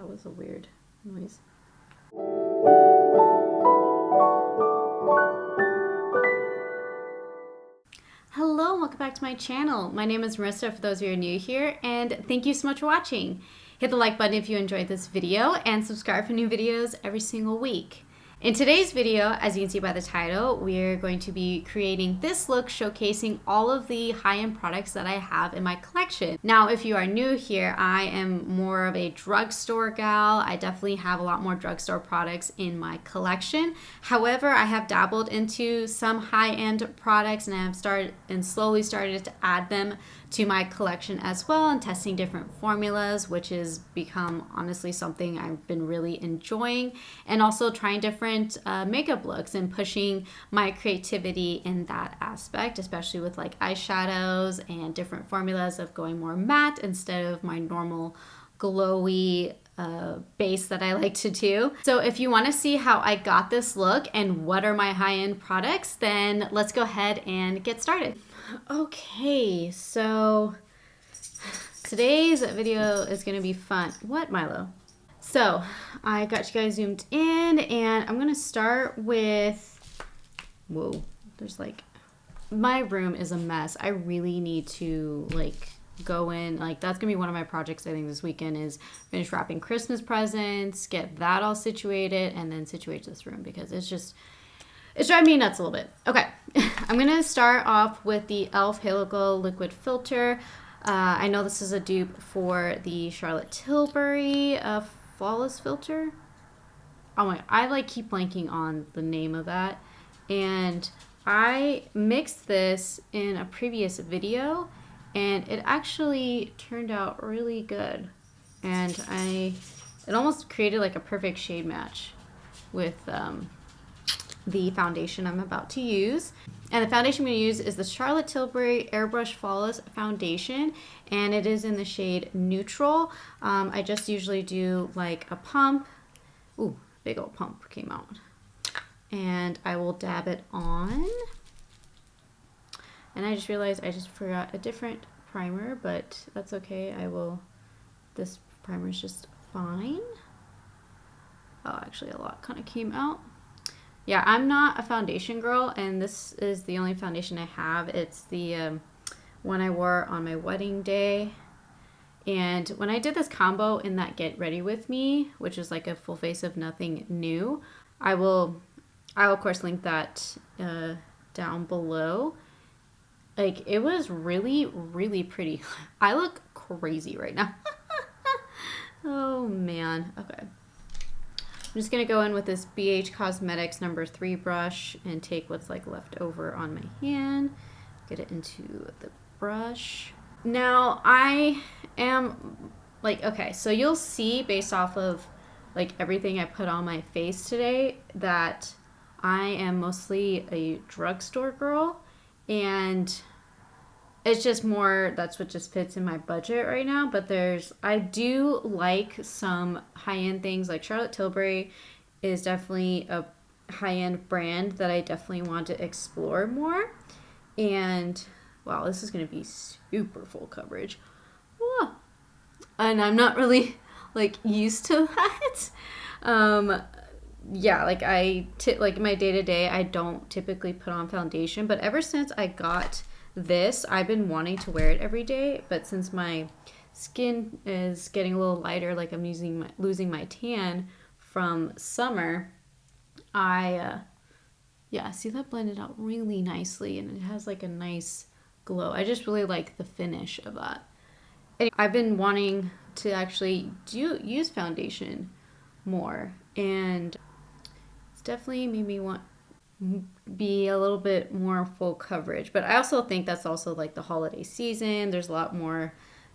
That was a weird noise. Hello, welcome back to my channel. My name is Marissa for those of you who are new here, and thank you so much for watching. Hit the like button if you enjoyed this video and subscribe for new videos every single week. In today's video, as you can see by the title, we're going to be creating this look showcasing all of the high-end products that I have in my collection. Now, if you are new here, I am more of a drugstore gal. I definitely have a lot more drugstore products in my collection. However, I have dabbled into some high-end products and I have slowly started to add them to my collection as well, and testing different formulas, which has become honestly something I've been really enjoying, and also trying different makeup looks and pushing my creativity in that aspect, especially with like eyeshadows and different formulas of going more matte instead of my normal glowy base that I like to do. So if you want to see how I got this look and what are my high-end products, then let's go ahead and get started. Okay, so today's video is going to be fun. What, Milo? So I got you guys zoomed in and I'm going to start with, whoa, there's like, my room is a mess. I really need to like go in, like that's gonna be one of my projects I think this weekend is finish wrapping Christmas presents, get that all situated, and then situate this room because it's driving me nuts a little bit. Okay, I'm gonna start off with the e.l.f. Halo Glow Liquid Filter. I know this is a dupe for the Charlotte Tilbury Flawless Filter. Oh my, I like keep blanking on the name of that. And I mixed this in a previous video and it actually turned out really good. And it almost created like a perfect shade match with the foundation I'm about to use. And the foundation I'm going to use is the Charlotte Tilbury Airbrush Flawless Foundation, and it is in the shade Neutral. I just usually do like a pump. Ooh, big old pump came out. And I will dab it on. And I just realized I just forgot a different primer, but that's okay. This primer is just fine. Oh, actually a lot kind of came out. Yeah, I'm not a foundation girl, and this is the only foundation I have. It's the one I wore on my wedding day. And when I did this combo in that Get Ready With Me, which is like a full face of nothing new, I will of course link that down below. Like, it was really, really pretty. I look crazy right now. Oh man, okay. I'm just gonna go in with this BH Cosmetics number 3 brush and take what's like left over on my hand, get it into the brush. Now I am like, okay, so you'll see based off of like everything I put on my face today that I am mostly a drugstore girl, and it's just more, that's what just fits in my budget right now. But I do like some high-end things, like Charlotte Tilbury is definitely a high-end brand that I definitely want to explore more. And wow, this is going to be super full coverage. Whoa. And I'm not really like used to that. Yeah, like like my day-to-day, I don't typically put on foundation, but ever since I got this, I've been wanting to wear it every day. But since my skin is getting a little lighter, like I'm losing my tan from summer, yeah, see, that blended out really nicely and it has like a nice glow. I just really like the finish of that. And I've been wanting to actually use foundation more, and it's definitely made me want be a little bit more full coverage. But I also think that's also like the holiday season. There's a lot more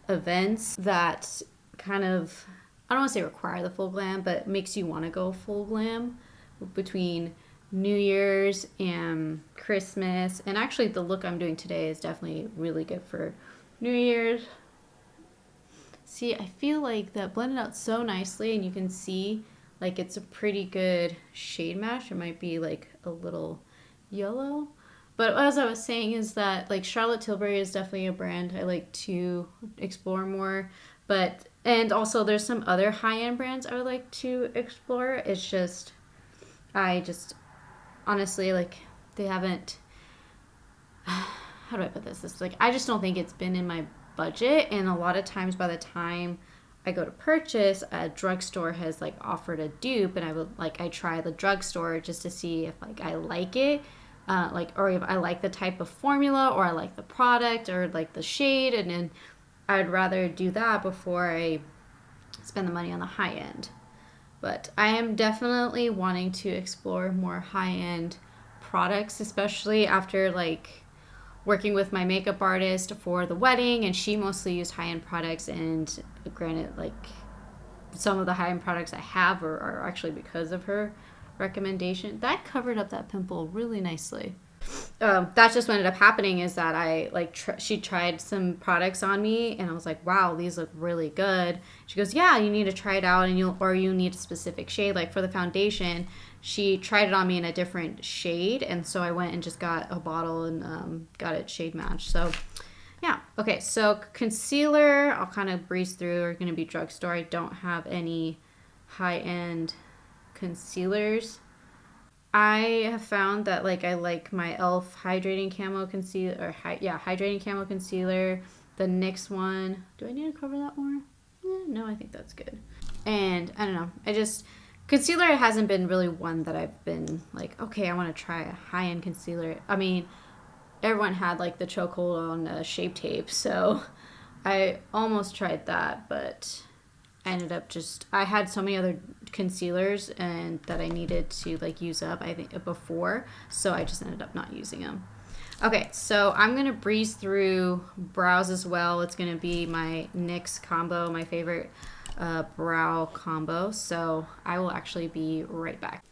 events that kind of, I don't want to say require the full glam, but makes you want to go full glam between New Year's and Christmas. And actually the look I'm doing today is definitely really good for New Year's. See, I feel like that blended out so nicely, and you can see like it's a pretty good shade match. It might be like a little yellow. But as I was saying is that like Charlotte Tilbury is definitely a brand I like to explore more. But And also there's some other high-end brands I would like to explore. It's just, I just honestly, like, they haven't, how do I put this? It's like, I just don't think it's been in my budget. And a lot of times by the time I go to purchase, a drugstore has like offered a dupe, and I try the drugstore just to see if like I like it. Or if I like the type of formula, or I like the product, or like the shade, and then I'd rather do that before I spend the money on the high end. But I am definitely wanting to explore more high end products, especially after like working with my makeup artist for the wedding, and she mostly used high end products. And granted, like some of the high end products I have are actually because of her recommendation. That covered up that pimple really nicely. That's just what ended up happening, is that I like she tried some products on me, and I was like, wow, these look really good. She goes, yeah, you need to try it out, and you need a specific shade. Like for the foundation, she tried it on me in a different shade, and so I went and just got a bottle and got it shade matched. So yeah. Okay, so concealer, I'll kind of breeze through. Are going to be drugstore. I don't have any high-end concealers. I have found that like I like my e.l.f. hydrating camo concealer, hydrating camo concealer. The NYX one. Do I need to cover that more? No, I think that's good. And I don't know. Concealer hasn't been really one that I've been like, okay, I want to try a high-end concealer. I mean, everyone had like the chokehold on Shape Tape, so I almost tried that, but I ended up I had so many other concealers and that I needed to like use up, I think, before, so I just ended up not using them. Okay, so I'm gonna breeze through brows as well. It's gonna be my NYX combo, my favorite brow combo, so I will actually be right back.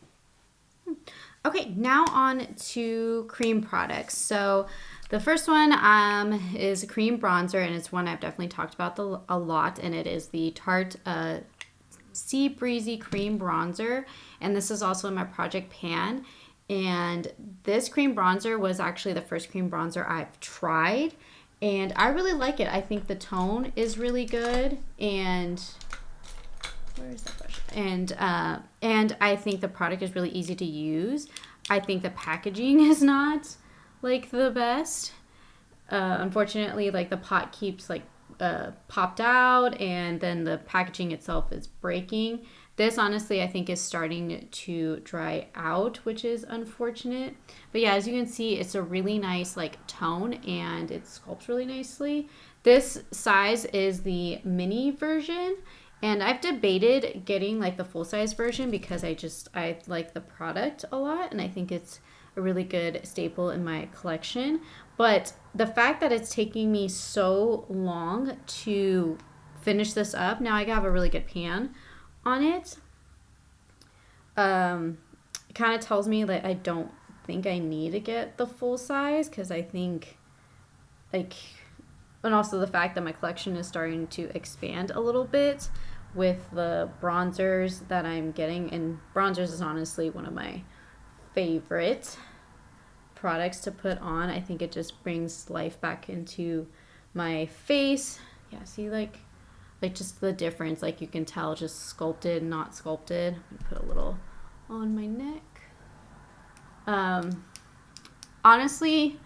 Okay, now on to cream products. So the first one is a cream bronzer, and it's one I've definitely talked about a lot, and it is the Tarte Sea Breezy Cream Bronzer, and this is also in my project pan. And this cream bronzer was actually the first cream bronzer I've tried, and I really like it. I think the tone is really good, and where is that brush? And I think the product is really easy to use. I think the packaging is not like the best. Unfortunately, like the pot keeps like popped out, and then the packaging itself is breaking. This honestly I think is starting to dry out, which is unfortunate. But yeah, as you can see, it's a really nice like tone, and it sculpts really nicely. This size is the mini version, and I've debated getting like the full size version because I like the product a lot, and I think it's a really good staple in my collection. But the fact that it's taking me so long to finish this up, now I have a really good pan on it, kind of tells me that I don't think I need to get the full size, because I think like, and also the fact that my collection is starting to expand a little bit with the bronzers that I'm getting, and bronzers is honestly one of my favorite products to put on. I think it just brings life back into my face. Yeah, see like just the difference, like you can tell, just sculpted, not sculpted. I'm gonna put a little on my neck. Honestly,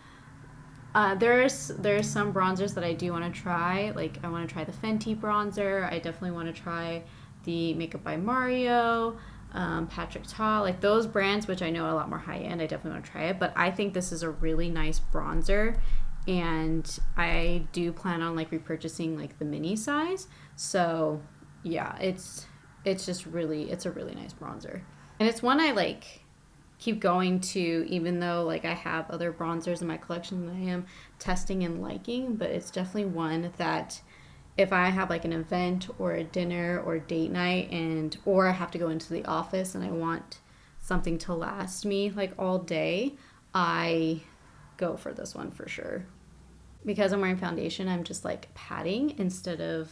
there's some bronzers that I do want to try. Like I want to try the Fenty bronzer. I definitely want to try the Makeup by Mario, Patrick Ta, like those brands, which I know are a lot more high end. I definitely want to try it, but I think this is a really nice bronzer, and I do plan on like repurchasing like the mini size. So yeah, it's a really nice bronzer, and it's one I like keep going to, even though like I have other bronzers in my collection that I am testing and liking. But it's definitely one that if I have like an event or a dinner or date night, or I have to go into the office and I want something to last me like all day, I go for this one for sure. Because I'm wearing foundation, I'm just like patting instead of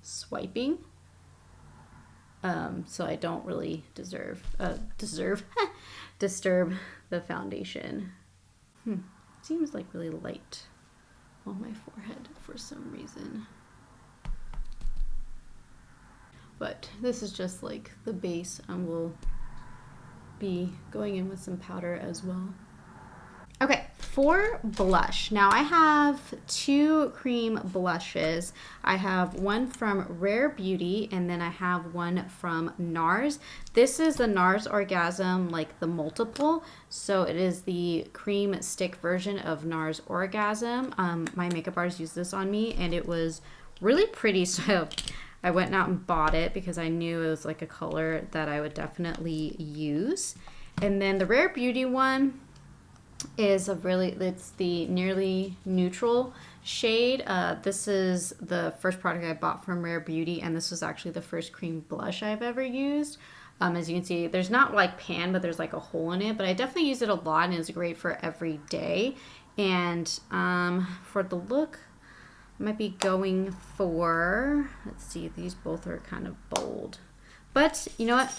swiping. So I don't really disturb the foundation. Seems like really light on my forehead for some reason. But this is just like the base, and we'll be going in with some powder as well. Okay, for blush, now I have 2 cream blushes. I have one from Rare Beauty, and then I have one from NARS. This is the NARS Orgasm, like the multiple. So it is the cream stick version of NARS Orgasm. My makeup artist used this on me, and it was really pretty. So I went out and bought it because I knew it was like a color that I would definitely use. And then the Rare Beauty one is it's the Nearly Neutral shade. This is the first product I bought from Rare Beauty, and this was actually the first cream blush I've ever used. As you can see, there's not like pan, but there's like a hole in it, but I definitely use it a lot, and it's great for every day. And for the look, I might be going for, let's see, these both are kind of bold, but you know what?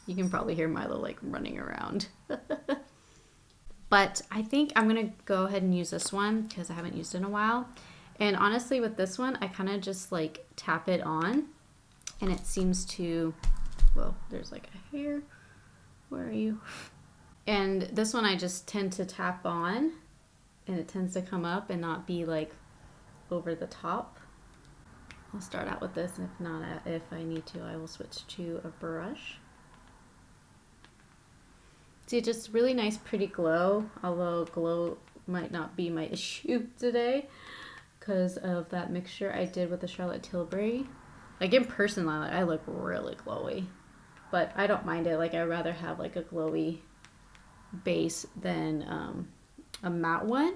You can probably hear Milo like running around. But I think I'm going to go ahead and use this one because I haven't used it in a while. And honestly, with this one, I kind of just like tap it on, and it seems to, well, there's like a hair. Where are you? And this one I just tend to tap on, and it tends to come up and not be like over the top. I'll start out with this, and if not, if I need to, I will switch to a brush. See, just really nice, pretty glow, although glow might not be my issue today because of that mixture I did with the Charlotte Tilbury. Like in person, I look really glowy, but I don't mind it. Like I'd rather have like a glowy base than a matte one.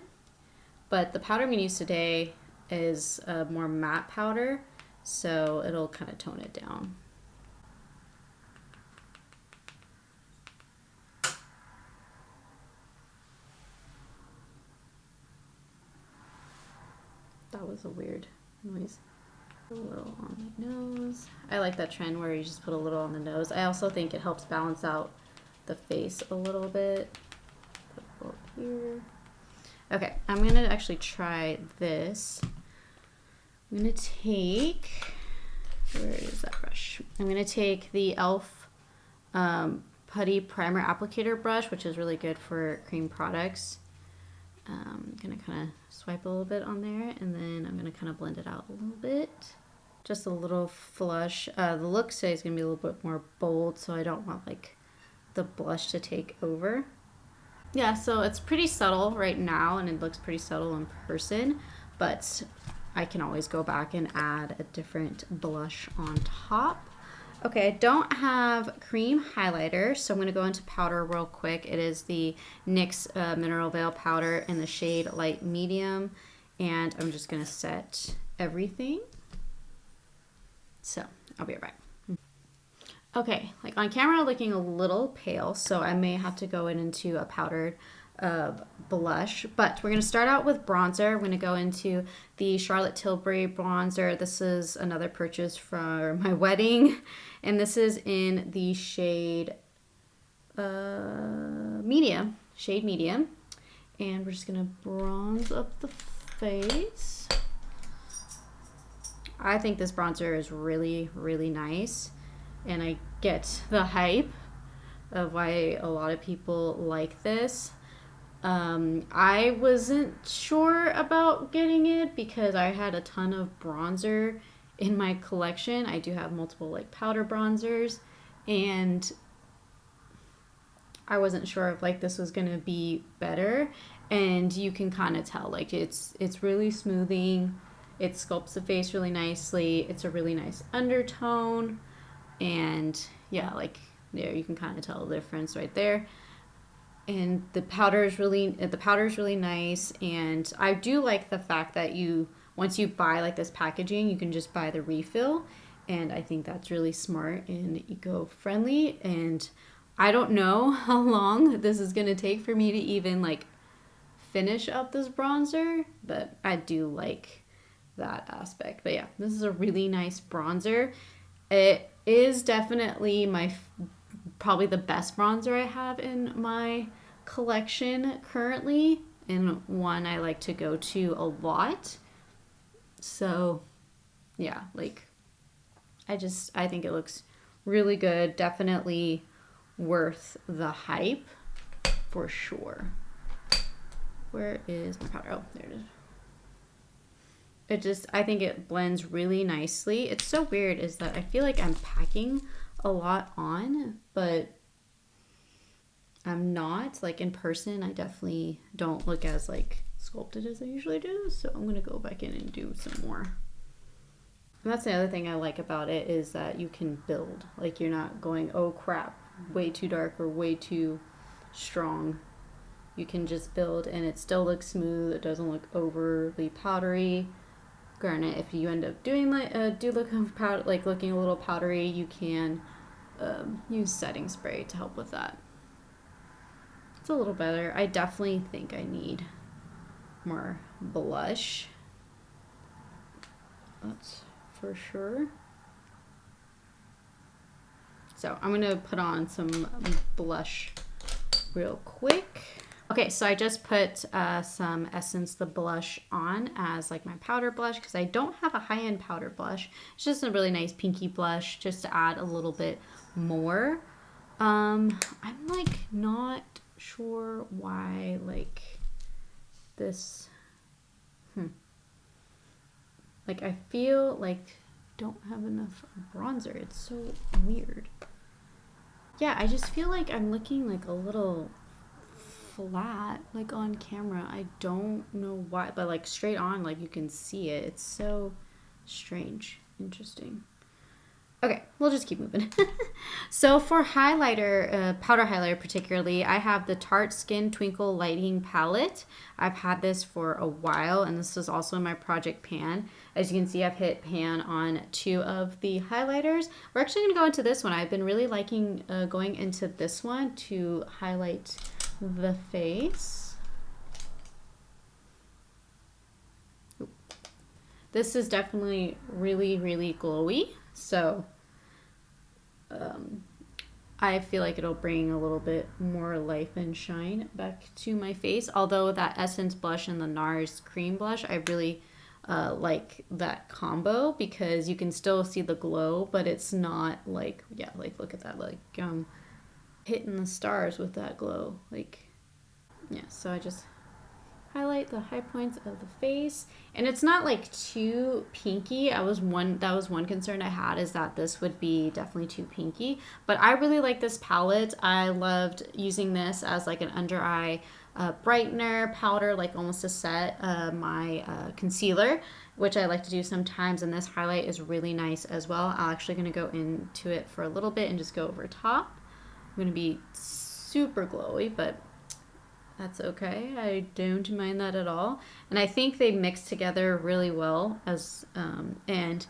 But the powder I'm going to use today is a more matte powder, so it'll kind of tone it down. That was a weird noise. A little on my nose. I like that trend where you just put a little on the nose. I also think it helps balance out the face a little bit. Put a little here. Okay, I'm gonna actually try this. I'm gonna take, where is that brush? I'm gonna take the e.l.f. Putty Primer Applicator brush, which is really good for cream products. I'm gonna kind of swipe a little bit on there, and then I'm gonna kind of blend it out a little bit. Just a little flush. The look today is gonna be a little bit more bold, so I don't want like the blush to take over. Yeah, so it's pretty subtle right now, and it looks pretty subtle in person, but I can always go back and add a different blush on top. Okay, I don't have cream highlighter, so I'm going to go into powder real quick. It is the NYX Mineral Veil powder in the shade Light Medium, and I'm just going to set everything. So, I'll be right back. Okay, like on camera looking a little pale, so I may have to go into a powdered blush, but we're going to start out with bronzer. We're going to go into the Charlotte Tilbury bronzer. This is another purchase for my wedding, and this is in the shade medium, shade medium, and we're just going to bronze up the face. I think this bronzer is really, really nice, and I get the hype of why a lot of people like this. I wasn't sure about getting it because I had a ton of bronzer in my collection. I do have multiple like powder bronzers, and I wasn't sure if like this was gonna be better. And you can kind of tell like it's really smoothing. It sculpts the face really nicely. It's a really nice undertone, and yeah, like there you can kind of tell the difference right there. And the powder is really nice, and I do like the fact that once you buy like this packaging, you can just buy the refill, and I think that's really smart and eco-friendly. And I don't know how long this is gonna take for me to even like finish up this bronzer, but I do like that aspect. But yeah, this is a really nice bronzer. It is definitely probably the best bronzer I have in my collection currently, and one I like to go to a lot. So yeah, like I think it looks really good. Definitely worth the hype for sure. Where is my powder? Oh, there it is. I think it blends really nicely. It's so weird is that I feel like I'm packing a lot on, but I'm not. Like in person, I definitely don't look as like sculpted as I usually do. So I'm gonna go back in and do some more. And that's the other thing I like about it is that you can build. Like you're not going, oh crap, way too dark or way too strong. You can just build and it still looks smooth. It doesn't look overly powdery. Granted, if you end up doing like looking a little powdery, you can use setting spray to help with that. It's a little better. I definitely think I need more blush. That's for sure. So I'm gonna put on some blush real quick. Okay, so I just put some Essence the blush on as like my powder blush because I don't have a high-end powder blush. It's just a really nice pinky blush just to add a little bit more. I'm like not sure why like this, like I feel like I don't have enough bronzer. It's so weird. Yeah, I just feel like I'm looking like a little flat like on camera. I don't know why, but like straight on like you can see it. It's so strange. Interesting. Okay, we'll just keep moving. So for highlighter, powder highlighter particularly, I have the Tarte Skin Twinkle Lighting Palette. I've had this for a while, and this is also my project pan. As you can see, I've hit pan on 2 of the highlighters. We're actually going to go into this one. I've been really liking going into this one to highlight the face. Ooh. This is definitely really, really glowy. So I feel like it'll bring a little bit more life and shine back to my face. Although that Essence blush and the NARS cream blush, I really like that combo because you can still see the glow, but it's not like, yeah, like look at that, like hitting the stars with that glow. Like, yeah, so I just highlight the high points of the face, and it's not like too pinky. That was one concern I had, is that this would be definitely too pinky, but I really like this palette. I loved using this as like an under eye brightener powder, like almost to set my concealer, which I like to do sometimes, and this highlight is really nice as well. I'm actually going to go into it for a little bit and just go over top. I'm going to be super glowy, but that's okay. I don't mind that at all. And I think they mix together really well as and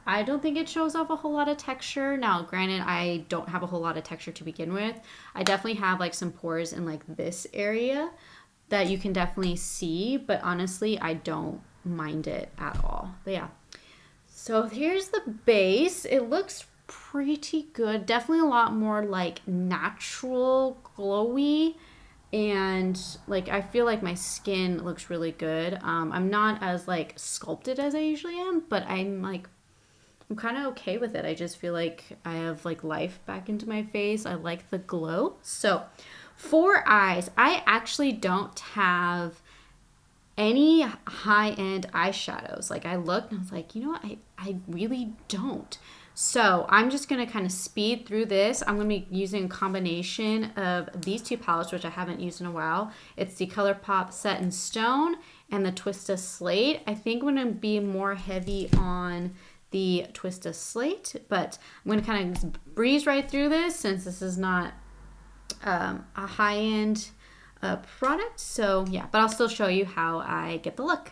I don't think it shows off a whole lot of texture. Now, granted, I don't have a whole lot of texture to begin with. I definitely have like some pores in like this area that you can definitely see, but honestly, I don't mind it at all. But yeah. So here's the base. It looks pretty good. Definitely a lot more like natural, glowy. And like I feel like my skin looks really good. I'm not as like sculpted as I usually am, but I'm kind of okay with it. I just feel like I have like life back into my face. I like the glow. So for eyes, I actually don't have any high-end eyeshadows. Like I looked and I was like, you know what? I really don't. So I'm just going to kind of speed through this. I'm going to be using a combination of these 2 palettes, which I haven't used in a while. It's the ColourPop Set in Stone and the Twista Slate. I think I'm going to be more heavy on the Twista Slate, but I'm going to kind of breeze right through this since this is not a high-end product. So yeah, but I'll still show you how I get the look.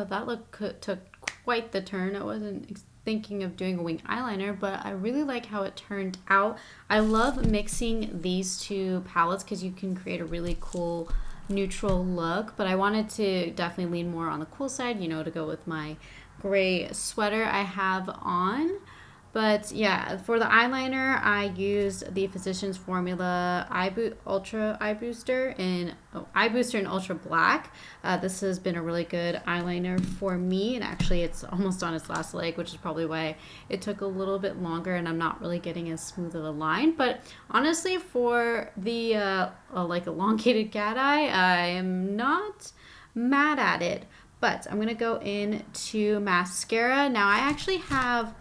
that look took quite the turn. I wasn't thinking of doing a wing eyeliner, but I really like how it turned out. I love mixing these two palettes because you can create a really cool neutral look, but I wanted to definitely lean more on the cool side, you know, to go with my gray sweater I have on. But yeah, for the eyeliner, I used the Physicians Formula Ultra Eye Booster in Ultra Black. This has been a really good eyeliner for me, and actually it's almost on its last leg, which is probably why it took a little bit longer and I'm not really getting as smooth of a line. But honestly, for the like elongated cat eye, I am not mad at it. But I'm gonna go into mascara. Now I actually have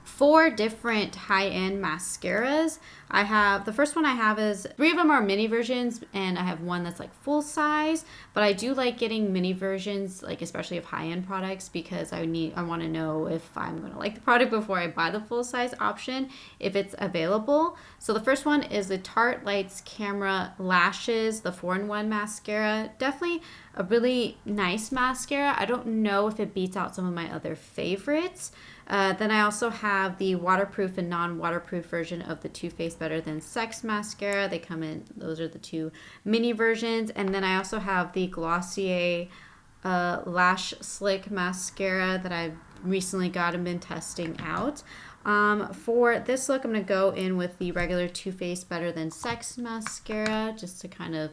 4 different high-end mascaras. I have, the first one I have is, 3 of them are mini versions, and I have one that's like full size, but I do like getting mini versions, like especially of high-end products, because I want to know if I'm going to like the product before I buy the full size option, if it's available. So the first one is the Tarte Lights Camera Lashes, the 4-in-1 mascara. Definitely a really nice mascara. I don't know if it beats out some of my other favorites. Then I also have the waterproof and non-waterproof version of the Too Faced Better Than Sex mascara. They come in, those are the 2 mini versions. And then I also have the Glossier Lash Slick mascara that I've recently got and been testing out. For this look, I'm going to go in with the regular Too Faced Better Than Sex mascara just to kind of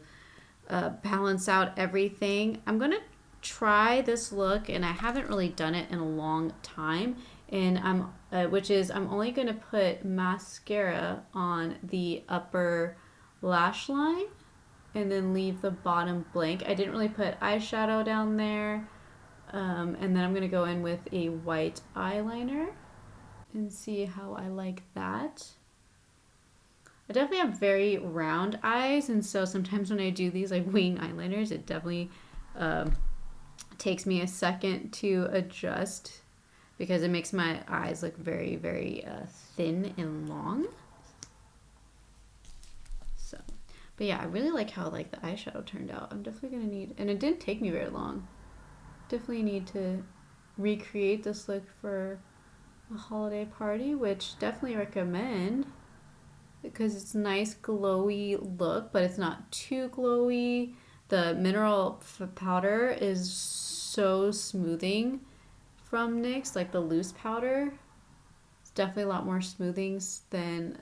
balance out everything. I'm going to try this look, and I haven't really done it in a long time, and I'm only going to put mascara on the upper lash line and then leave the bottom blank. I didn't really put eyeshadow down there, and then I'm going to go in with a white eyeliner and see how I like that. I definitely have very round eyes, and so sometimes when I do these like wing eyeliners, it definitely takes me a second to adjust because it makes my eyes look very, very thin and long. So, but yeah, I really like how like the eyeshadow turned out. I'm definitely gonna need, and it didn't take me very long. Definitely need to recreate this look for a holiday party, which definitely recommend because it's a nice glowy look, but it's not too glowy. The mineral powder is so smoothing from NYX, like the loose powder. It's definitely a lot more smoothing than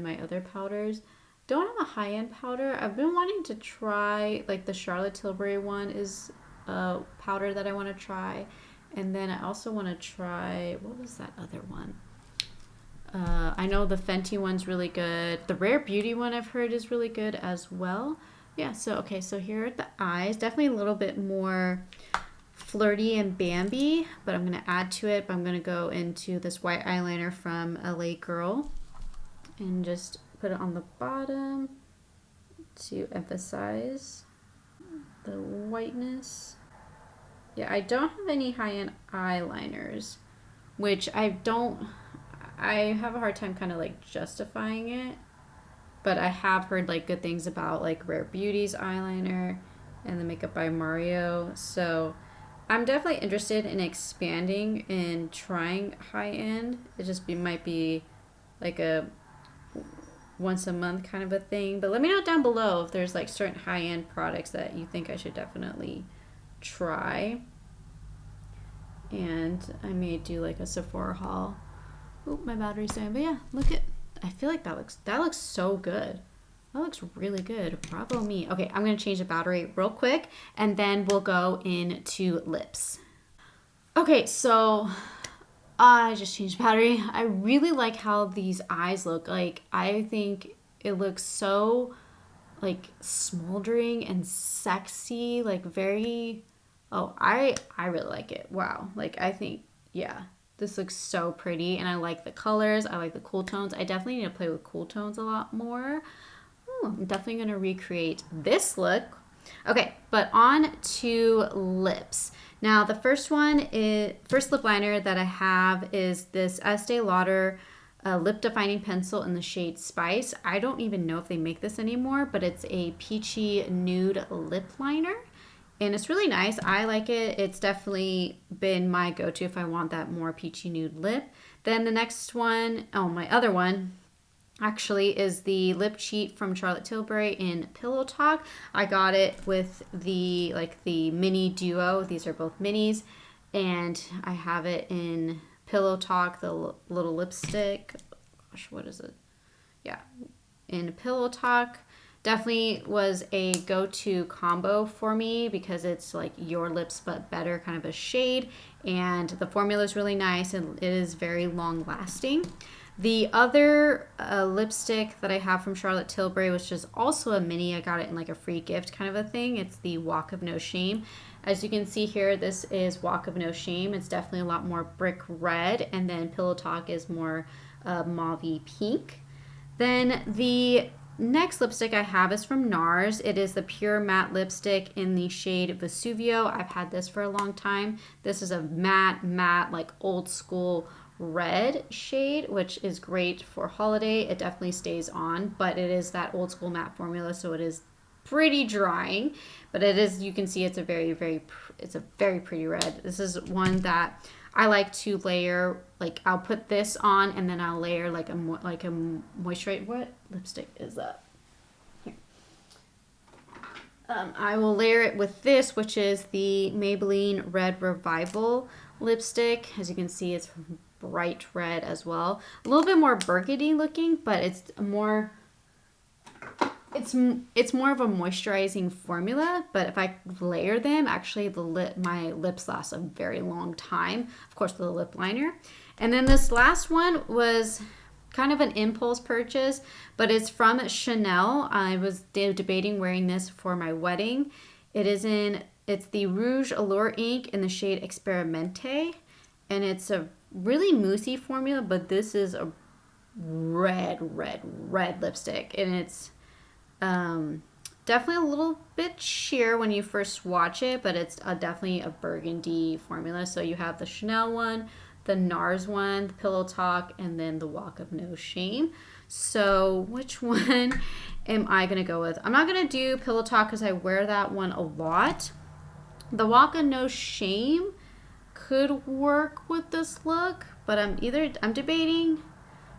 my other powders. Don't have a high-end powder. I've been wanting to try, like the Charlotte Tilbury one is a powder that I want to try. And then I also want to try, what was that other one? I know the Fenty one's really good. The Rare Beauty one I've heard is really good as well. Yeah, so okay, so here are the eyes. Definitely a little bit more flirty and Bambi, but I'm going to add to it. But I'm going to go into this white eyeliner from LA Girl and just put it on the bottom to emphasize the whiteness. Yeah, I don't have any high-end eyeliners, which I have a hard time kind of like justifying it. But I have heard like good things about like Rare Beauty's eyeliner and the Makeup by Mario. So I'm definitely interested in expanding and trying high-end. It just might be like a once a month kind of a thing. But let me know down below if there's like certain high-end products that you think I should definitely try. And I may do like a Sephora haul. Oh, my battery's dying. But yeah, look at, I feel like that looks so good. That looks really good. Bravo me. Okay, I'm going to change the battery real quick and then we'll go into lips. Okay, so I just changed battery. I really like how these eyes look. Like, I think it looks so like smoldering and sexy, like very, oh, I really like it. Wow. Like, I think, yeah. This looks so pretty, and I like the colors. I like the cool tones. I definitely need to play with cool tones a lot more. Ooh, I'm definitely going to recreate this look. Okay, but on to lips. Now, the first lip liner that I have is this Estee Lauder lip defining pencil in the shade Spice. I don't even know if they make this anymore, but it's a peachy nude lip liner. and it's really nice. I like it. It's definitely been my go-to if I want that more peachy nude lip. Then the next one, oh, my other one actually is the Lip Cheat from Charlotte Tilbury in Pillow Talk. I got it with the mini duo. These are both minis, and I have it in Pillow Talk, the little lipstick. Gosh, what is it? Yeah, in Pillow Talk. Definitely was a go-to combo for me because it's like Your Lips but better kind of a shade, and the formula is really nice and it is very long lasting. The other lipstick that I have from Charlotte Tilbury, which is also a mini, I got it in like a free gift kind of a thing. It's the Walk of No Shame. As you can see here, this is Walk of No Shame. It's definitely a lot more brick red, and then Pillow Talk is more mauve pink. Then the next lipstick I have is from NARS. It is the Pure Matte Lipstick in the shade Vesuvio. I've had this for a long time. This is a matte, like old school red shade, which is great for holiday. It definitely stays on, but it is that old school matte formula, so it is pretty drying, but it is, you can see it's a very pretty red. This is one that I like to layer, like I'll put this on and then I'll layer like a moisturizer. What lipstick is that? Here. I will layer it with this, which is the Maybelline Red Revival lipstick. As you can see, it's bright red as well. A little bit more burgundy looking, but it's more of a moisturizing formula. But if I layer them, actually my lips last a very long time. Of course, the lip liner. And then this last one was kind of an impulse purchase, but it's from Chanel. I was debating wearing this for my wedding. It's the Rouge Allure ink in the shade Experimente, and it's a really moussey formula, but this is a red lipstick, and it's definitely a little bit sheer when you first watch it, but it's definitely a burgundy formula. So you have the Chanel one, the NARS one, the Pillow Talk, and then the Walk of No Shame. So which one am I going to go with? I'm not going to do Pillow Talk because I wear that one a lot. The Walk of No Shame could work with this look, but I'm debating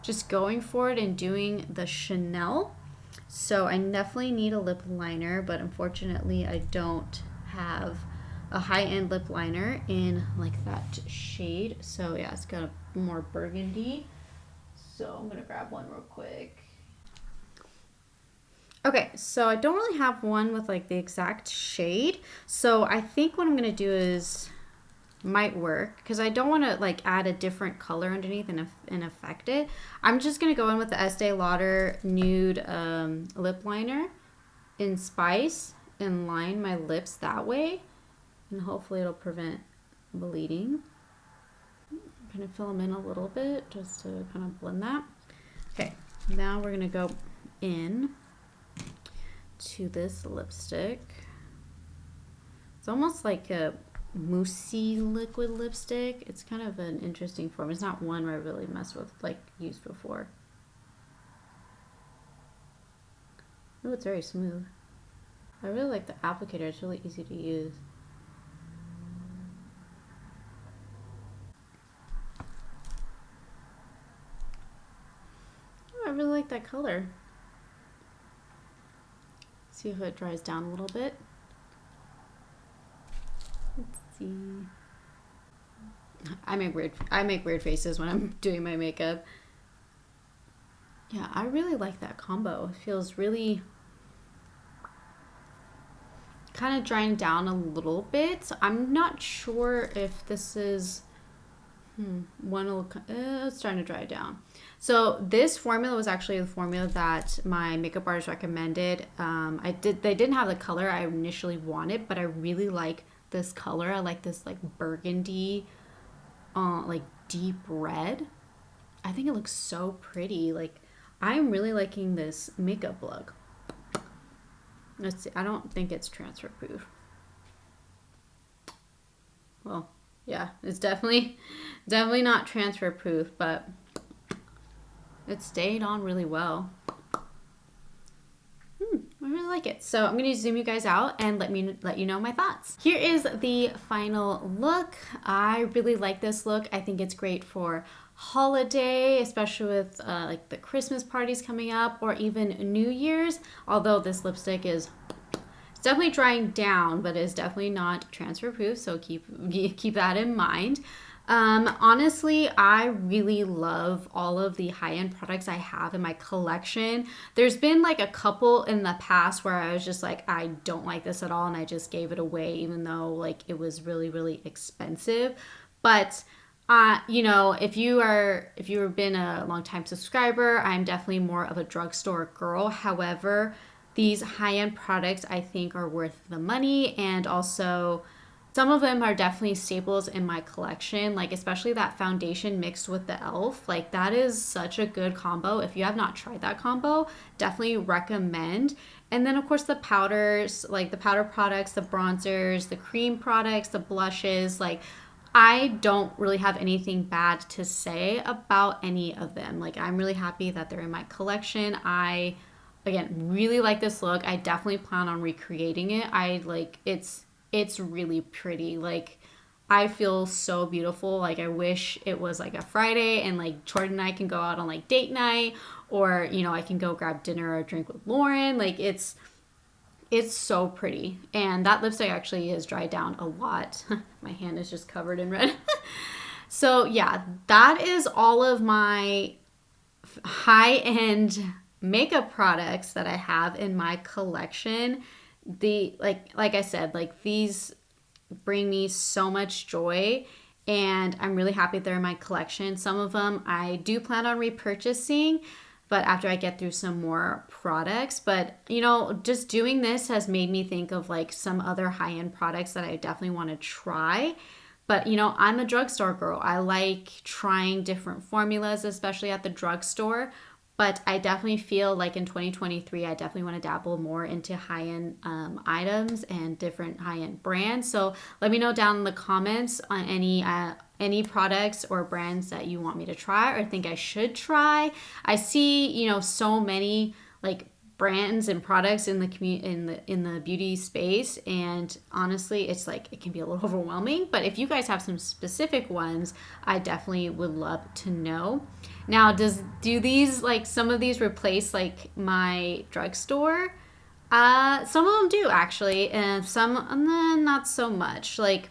just going for it and doing the Chanel. So I definitely need a lip liner, but unfortunately I don't have a high-end lip liner in like that shade. So yeah, it's got a more burgundy. So I'm gonna grab one real quick. Okay, so I don't really have one with like the exact shade. So I think what I'm gonna do is might work because I don't want to like add a different color underneath and affect it. I'm just gonna go in with the Estee Lauder nude lip liner in Spice and line my lips that way, and hopefully it'll prevent bleeding. I'm gonna fill them in a little bit just to kind of blend that. Okay, now we're gonna go in to this lipstick. It's almost like a moussey liquid lipstick. It's kind of an interesting form. It's not one where I really messed with, like used before. Oh, it's very smooth. I really like the applicator. It's really easy to use. Oh, I really like that color. See if it dries down a little bit. Let's see. I make weird faces when I'm doing my makeup. Yeah, I really like that combo. It feels really kind of drying down a little bit. I'm not sure if this is it's starting to dry down. So this formula was actually the formula that my makeup artist recommended. They didn't have the color I initially wanted, but I really like this color. I like this like burgundy, like deep red. I think it looks so pretty. Like I'm really liking this makeup look. Let's see. I don't think it's transfer proof. Well, yeah, it's definitely not transfer proof, but it stayed on really well. I really like it. So I'm going to zoom you guys out and let you know my thoughts. Here is the final look. I really like this look. I think it's great for holiday, especially with like the Christmas parties coming up, or even New Year's. Although this lipstick is definitely drying down, but is definitely not transfer proof, so keep that in mind. Honestly, I really love all of the high-end products I have in my collection. There's been like a couple in the past where I was just like, I don't like this at all, and I just gave it away, even though like it was really, really expensive. But you know, if you've been a long time subscriber, I'm definitely more of a drugstore girl. However, these high-end products I think are worth the money, and also some of them are definitely staples in my collection, like especially that foundation mixed with the e.l.f. Like that is such a good combo. If you have not tried that combo, definitely recommend. And then of course the powders, like the powder products, the bronzers, the cream products, the blushes, like I don't really have anything bad to say about any of them. Like I'm really happy that they're in my collection. I, again, really like this look. I definitely plan on recreating it. It's really pretty. Like I feel so beautiful. Like I wish it was like a Friday and like Jordan and I can go out on like date night, or you know, I can go grab dinner or drink with Lauren. Like it's so pretty. And that lipstick actually has dried down a lot. My hand is just covered in red. So yeah, that is all of my high-end makeup products that I have in my collection. Like I said, like these bring me so much joy, and I'm really happy they're in my collection. Some of them I do plan on repurchasing, but after I get through some more products. But you know, just doing this has made me think of like some other high-end products that I definitely want to try. But you know, I'm a drugstore girl. I like trying different formulas, especially at the drugstore. But I definitely feel like in 2023, I definitely want to dabble more into high-end items and different high-end brands. So let me know down in the comments on any products or brands that you want me to try or think I should try. I see, you know, so many like brands and products in the beauty space, and honestly it's like it can be a little overwhelming. But if you guys have some specific ones, I definitely would love to know. Now, do these, like some of these, replace like my drugstore? Some of them do actually, and some not so much. Like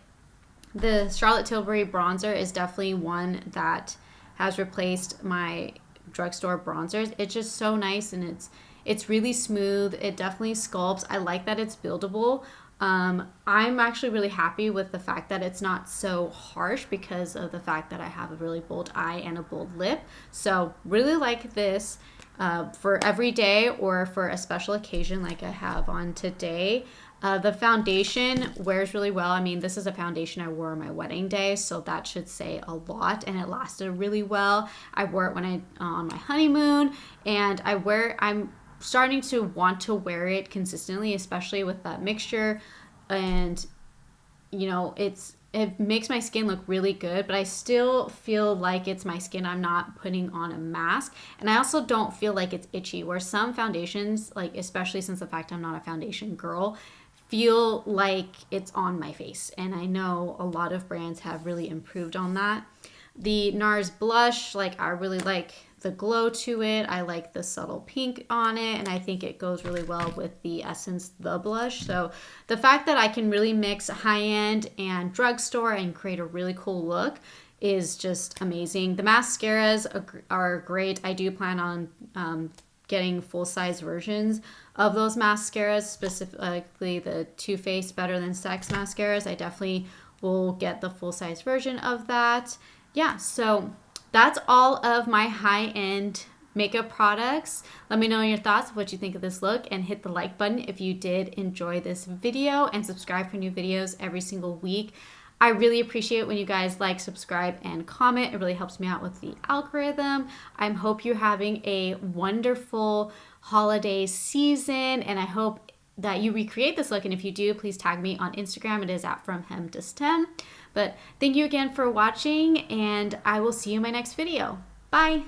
the Charlotte Tilbury bronzer is definitely one that has replaced my drugstore bronzers. It's just so nice, and it's really smooth. It definitely sculpts. I like that it's buildable. I'm actually really happy with the fact that it's not so harsh because of the fact that I have a really bold eye and a bold lip. So really like this for every day or for a special occasion like I have on today. The foundation wears really well. I mean, this is a foundation I wore on my wedding day, so that should say a lot, and it lasted really well. I wore it when on my honeymoon, and I'm starting to want to wear it consistently, especially with that mixture. And you know, it makes my skin look really good, but I still feel like it's my skin. I'm not putting on a mask, and I also don't feel like it's itchy, where some foundations, like especially since the fact I'm not a foundation girl, feel like it's on my face. And I know a lot of brands have really improved on that. The NARS blush, like I really like the glow to it. I like the subtle pink on it, and I think it goes really well with the Essence The Blush. So the fact that I can really mix high-end and drugstore and create a really cool look is just amazing. The mascaras are great. I do plan on getting full-size versions of those mascaras, specifically the Too Faced Better Than Sex mascaras. I definitely will get the full-size version of that. Yeah, so that's all of my high-end makeup products. Let me know your thoughts, what you think of this look, and hit the like button if you did enjoy this video, and subscribe for new videos every single week. I really appreciate when you guys like, subscribe, and comment. It really helps me out with the algorithm. I hope you're having a wonderful holiday season, and I hope that you recreate this look. And if you do, please tag me on Instagram. It is at FromHemToStem. But thank you again for watching, and I will see you in my next video. Bye.